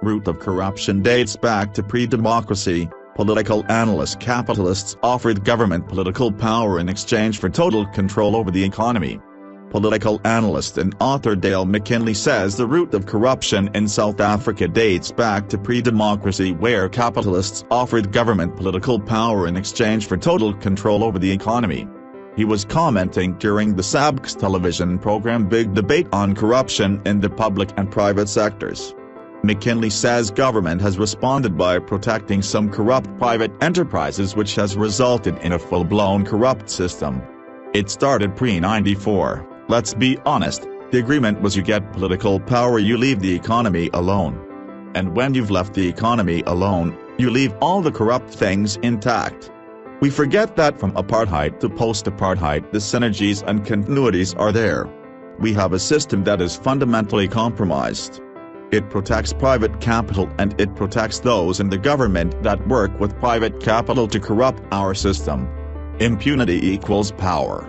root of corruption dates back to pre-democracy. Political analysts capitalists offered government political power in exchange for total control over the economy. Political analyst and author Dale McKinley says the root of corruption in South Africa dates back to pre-democracy, where capitalists offered government political power in exchange for total control over the economy. He was commenting during the SABC television program Big Debate on corruption in the public and private sectors. McKinley says government has responded by protecting some corrupt private enterprises, which has resulted in a full-blown corrupt system. It started pre-94, let's be honest, the agreement was you get political power, you leave the economy alone. And when you've left the economy alone, you leave all the corrupt things intact. We forget that from apartheid to post-apartheid the synergies and continuities are there. We have a system that is fundamentally compromised. It protects private capital and it protects those in the government that work with private capital to corrupt our system. Impunity equals power.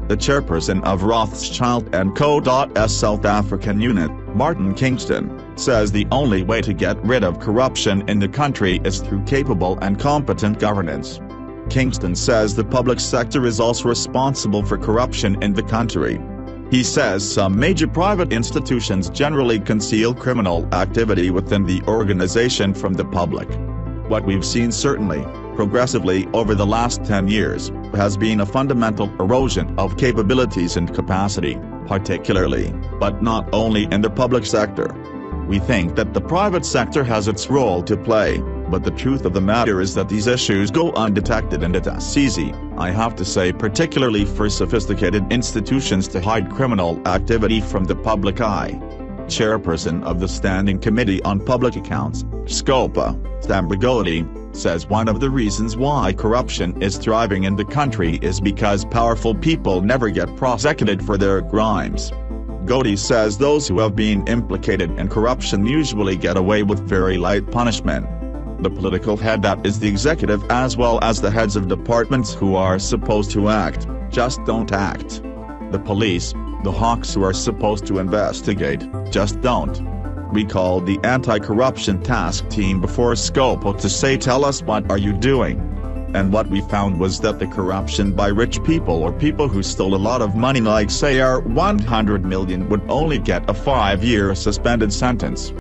The chairperson of Rothschild & Co.'s South African unit, Martin Kingston, says the only way to get rid of corruption in the country is through capable and competent governance. Kingston says the public sector is also responsible for corruption in the country. He says some major private institutions generally conceal criminal activity within the organization from the public. What we've seen certainly, progressively over the last 10 years, has been a fundamental erosion of capabilities and capacity, particularly, but not only in the public sector. We think that the private sector has its role to play, but the truth of the matter is that these issues go undetected, and it's easy, I have to say, particularly for sophisticated institutions, to hide criminal activity from the public eye. Chairperson of the Standing Committee on Public Accounts, SCOPA, Stambregoti, says one of the reasons why corruption is thriving in the country is because powerful people never get prosecuted for their crimes. Goti says those who have been implicated in corruption usually get away with very light punishment. The political head, that is the executive, as well as the heads of departments who are supposed to act, just don't act. The police, the hawks who are supposed to investigate, just don't. We called the anti-corruption task team before SCOPA to say, tell us what are you doing? And what we found was that the corruption by rich people or people who stole a lot of money, like say our 100 million, would only get a 5-year suspended sentence.